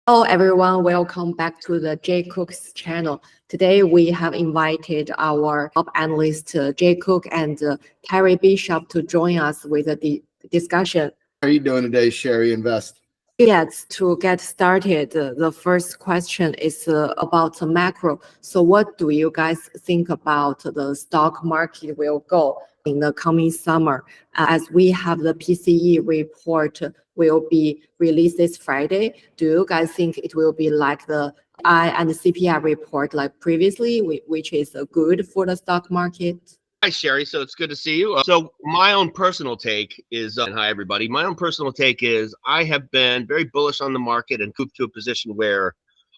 Hello everyone, welcome back to the Jay Cook's channel. Today we have invited our top analyst Jay Cook and Terry Bishop to join us with the discussion. How are you doing today, Sherry Invest? Yes, to get started, the first question is about the macro. So what do you guys think about the stock market will go in the coming summer? As we have the PCE report will be released this Friday, do you guys think it will be like the I and the CPI report like previously, which is good for the stock market? Hi, Sherry. So it's good to see you. So my own personal take is, and hi, everybody. My own personal take is I have been very bullish on the market and moved to a position where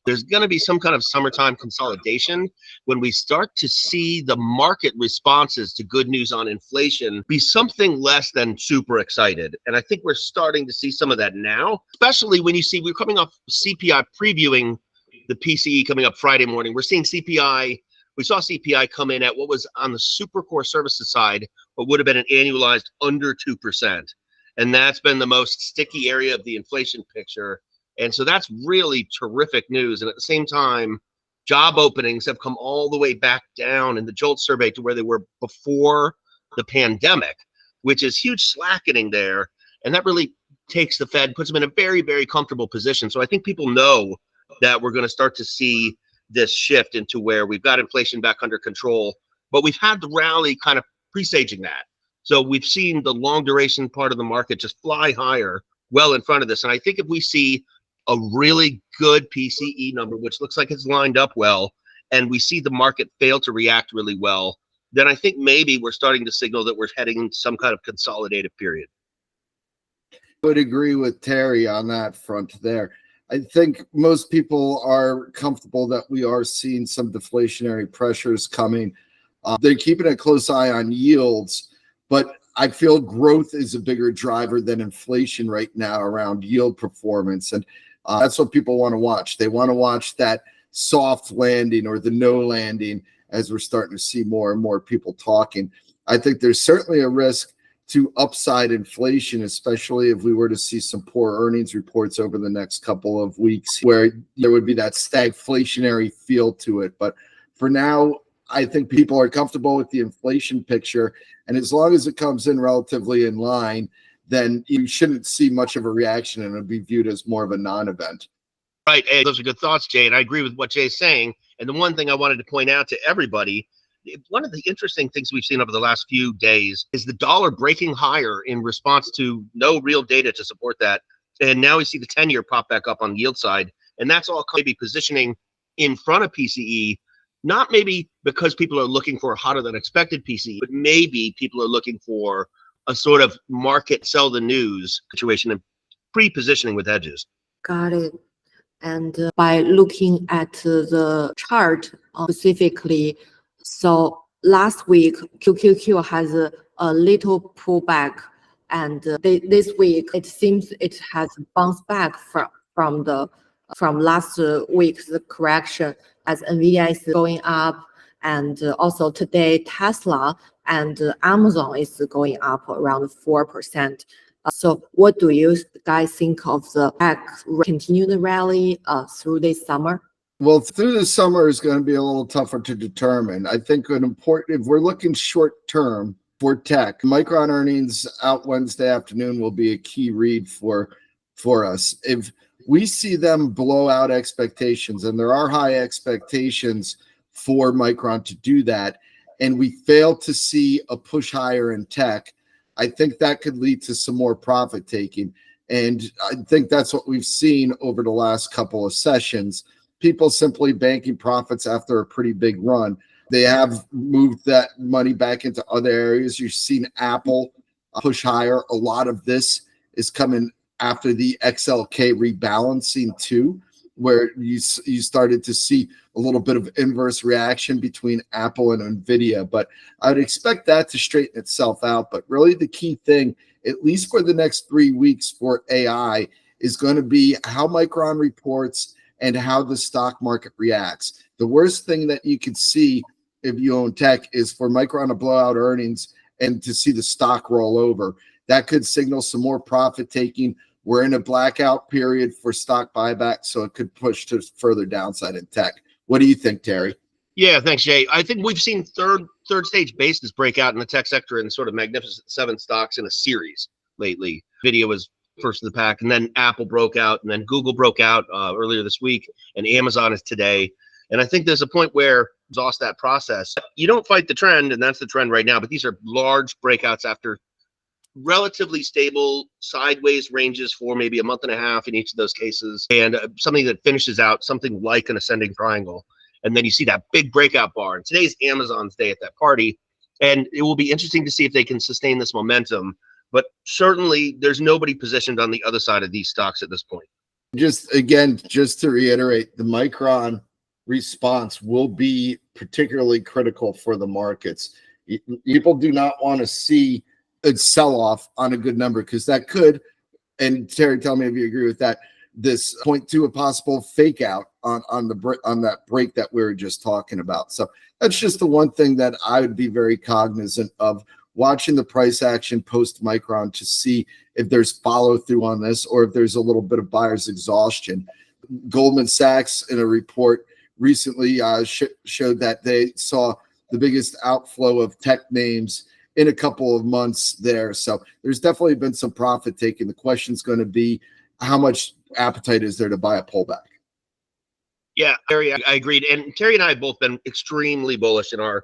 there's going to be some kind of summertime consolidation when we start to see the market responses to good news on inflation be something less than super excited. And I think we're starting to see some of that now, especially when you see we're coming off CPI previewing the PCE coming up Friday morning. We're seeing CPI. We saw CPI come in at what was on the super core services side, what would have been an annualized under 2%. And that's been the most sticky area of the inflation picture. And so that's really terrific news. And at the same time, job openings have come all the way back down in the JOLT survey to where they were before the pandemic, which is huge slackening there. And that really takes the Fed, puts them in a very, very comfortable position. So I think people know that we're going to start to see this shift into where we've got inflation back under control, but we've had the rally kind of presaging that. So we've seen the long duration part of the market just fly higher well in front of this. And I think if we see a really good PCE number, which looks like it's lined up well, and we see the market fail to react really well, then I think maybe we're starting to signal that we're heading into some kind of consolidative period. I would agree with Terry on that front there. I think most people are comfortable that we are seeing some deflationary pressures coming. They're keeping a close eye on yields, but I feel growth is a bigger driver than inflation right now around yield performance. And that's what people want to watch. They want to watch that soft landing or the no landing as we're starting to see more and more people talking. I think there's certainly a risk to upside inflation, especially if we were to see some poor earnings reports over the next couple of weeks where there would be that stagflationary feel to it. But for now, I think people are comfortable with the inflation picture. And as long as it comes in relatively in line, then you shouldn't see much of a reaction and it'll be viewed as more of a non-event. Right. Hey, those are good thoughts, Jay. And I agree with what Jay's saying. And the one thing I wanted to point out to everybody, one of the interesting things we've seen over the last few days is the dollar breaking higher in response to no real data to support that. And now we see the 10-year pop back up on the yield side. And that's all maybe positioning in front of PCE, not maybe because people are looking for a hotter than expected PCE, but maybe people are looking for a sort of market sell the news situation and pre-positioning with hedges. Got it. And by looking at the chart specifically, so last week, QQQ has a little pullback, and this week it seems it has bounced back from last week's correction as Nvidia is going up, and also today Tesla and Amazon is going up around 4%. So what do you guys think of the continue the rally through this summer? Well, through the summer is going to be a little tougher to determine. I think if we're looking short term for tech, Micron earnings out Wednesday afternoon will be a key read for us. If we see them blow out expectations, and there are high expectations for Micron to do that, and we fail to see a push higher in tech, I think that could lead to some more profit taking. And I think that's what we've seen over the last couple of sessions. People simply banking profits after a pretty big run. They have moved that money back into other areas. You've seen Apple push higher. A lot of this is coming after the XLK rebalancing too, where you started to see a little bit of inverse reaction between Apple and Nvidia. But I'd expect that to straighten itself out. But really the key thing, at least for the next 3 weeks for AI, is going to be how Micron reports and how the stock market reacts. The worst thing that you could see if you own tech is for Micron to blow out earnings and to see the stock roll over. That could signal some more profit taking we're in a blackout period for stock buyback, so it could push to further downside in tech. What do you think, Terry? Yeah, thanks, Jay. I think we've seen third stage basis breakout in the tech sector in sort of magnificent 7 stocks in a series lately. Video was first of the pack, and then Apple broke out, and then Google broke out earlier this week, and Amazon is today. And I think there's a point where exhaust that process. You don't fight the trend, and that's the trend right now, but these are large breakouts after relatively stable sideways ranges for maybe a month and a half in each of those cases, and something that finishes out something like an ascending triangle. And then you see that big breakout bar. And today's Amazon's day at that party. And it will be interesting to see if they can sustain this momentum. But certainly there's nobody positioned on the other side of these stocks at this point. Just to reiterate, the Micron response will be particularly critical for the markets. People do not want to see a sell-off on a good number, because that could, and Terry, tell me if you agree with that, this point to a possible fake out on that break that we were just talking about. So that's just the one thing that I would be very cognizant of, watching the price action post Micron to see if there's follow through on this, or if there's a little bit of buyer's exhaustion. Goldman Sachs in a report recently showed that they saw the biggest outflow of tech names in a couple of months there. So there's definitely been some profit taking. The question is going to be, how much appetite is there to buy a pullback? Yeah, Terry, I agreed. And Terry and I have both been extremely bullish in our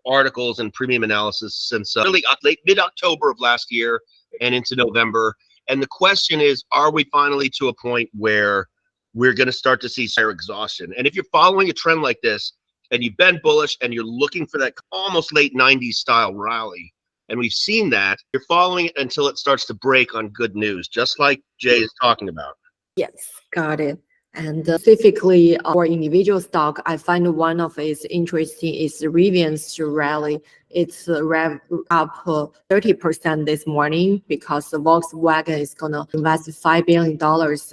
articles and premium analysis since really late mid-October of last year and into November. And the question is, are we finally to a point where we're going to start to see share exhaustion? And if you're following a trend like this and you've been bullish and you're looking for that almost late 90s style rally, and we've seen that, you're following it until it starts to break on good news, just like Jay is talking about. Yes, got it. And specifically for individual stock, I find one of its interesting is Rivian's rally. It's up 30% this morning because Volkswagen is going to invest $5 billion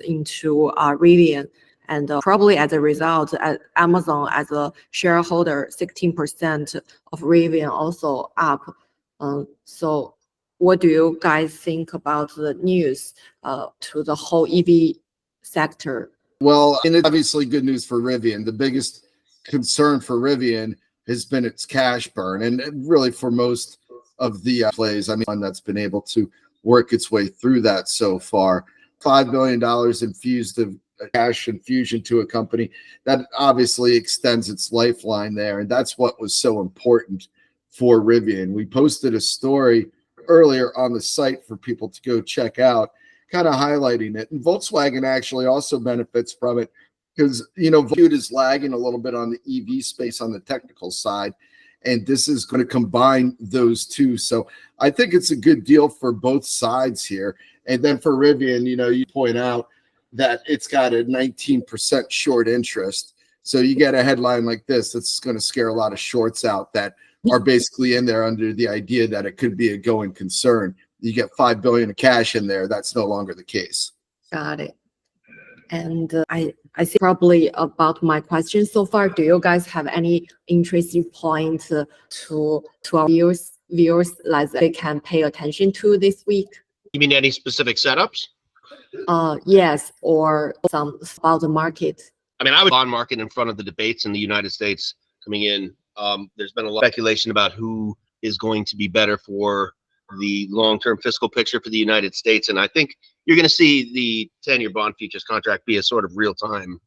into Rivian. And probably as a result, Amazon as a shareholder, 16% of Rivian also up. So what do you guys think about the news to the whole EV sector? Well, and it's obviously good news for Rivian. The biggest concern for Rivian has been its cash burn, and really for most of the plays, I mean, one that's been able to work its way through that so far. $5 billion infused of cash infusion to a company that obviously extends its lifeline there, and that's what was so important for Rivian. We posted a story earlier on the site for people to go check out, kind of highlighting it. And Volkswagen actually also benefits from it because, viewed is lagging a little bit on the EV space on the technical side. And this is going to combine those two. So I think it's a good deal for both sides here. And then for Rivian, you point out that it's got a 19% short interest. So you get a headline like this, that's going to scare a lot of shorts out that are basically in there under the idea that it could be a going concern. You get $5 billion of cash in there. That's no longer the case. Got it. And I see probably about my question so far. Do you guys have any interesting point to our viewers like they can pay attention to this week? You mean any specific setups? Yes, or some about the market. I mean, I would bond market in front of the debates in the United States coming in. There's been a lot of speculation about who is going to be better for the long-term fiscal picture for the United States. And I think you're going to see the 10-year bond futures contract be a sort of real-time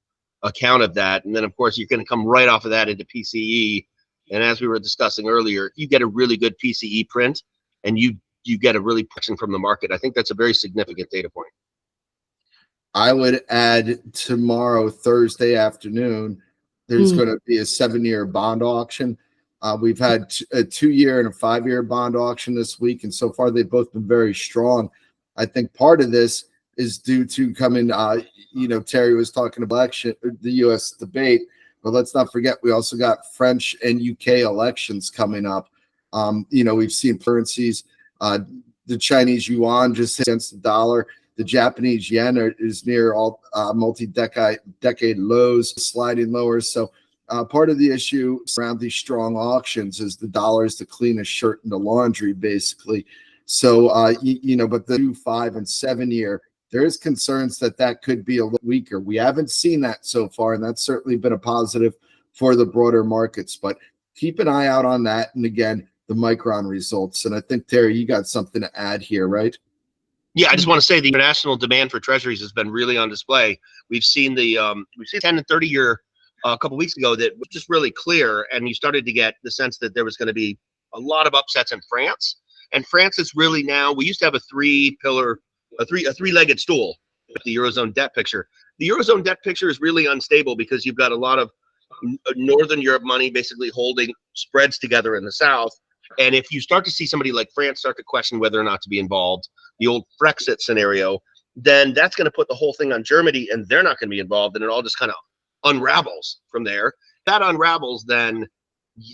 account of that. And then, of course, you're going to come right off of that into PCE. And as we were discussing earlier, you get a really good PCE print and you get a really pushing from the market. I think that's a very significant data point. I would add tomorrow, Thursday afternoon, there's going to be a 7-year bond auction. We've had a 2-year and a 5-year bond auction this week, and so far they've both been very strong. I think part of this is due to coming, Terry was talking about election, the U.S. debate, but let's not forget we also got French and UK elections coming up. We've seen currencies, the Chinese yuan just against the dollar. The Japanese yen is near all multi-decade lows, sliding lower. So part of the issue around these strong auctions is the dollar is the cleanest shirt in the laundry, basically. So, but the 2, 5, and 7 year there is concerns that that could be a little weaker. We haven't seen that so far, and that's certainly been a positive for the broader markets. But keep an eye out on that. And again, the Micron results. And I think, Terry, you got something to add here, right? Yeah, I just want to say the international demand for treasuries has been really on display. We've seen the 10 and 30 year a couple weeks ago that was just really clear, and you started to get the sense that there was going to be a lot of upsets in France. And France is really now, we used to have a three-legged stool with the Eurozone debt picture. The Eurozone debt picture is really unstable because you've got a lot of Northern Europe money basically holding spreads together in the South. And if you start to see somebody like France start to question whether or not to be involved, the old Brexit scenario, then that's going to put the whole thing on Germany, and they're not going to be involved, and it all just kind of unravels from there. That unravels, then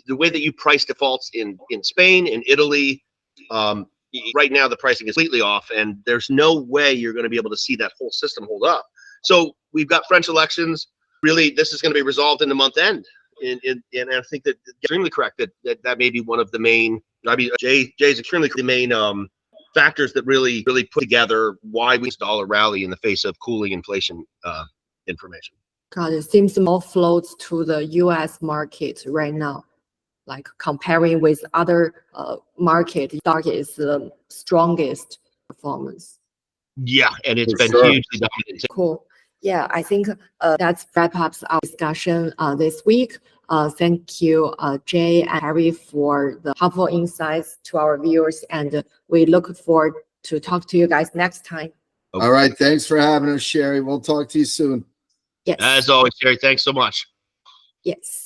the way that you price defaults in Spain, in Italy, right now the pricing is completely off, and there's no way you're going to be able to see that whole system hold up. So we've got French elections. Really, this is going to be resolved in the month end. And I think that extremely correct that may be one of the main. I mean, Jay is extremely the main factors that really put together why we dollar rally in the face of cooling inflation information. God, it seems more floats to the U.S. market right now. Like comparing with other market, stock is the strongest performance. Yeah, and it's been sure. hugely dominant. Cool. Yeah, I think that's wrap up our discussion this week. Thank you, Jay and Harry, for the helpful insights to our viewers, and we look forward to talk to you guys next time. All right. Thanks for having us, Sherry. We'll talk to you soon. Yes. As always, Jerry, thanks so much. Yes.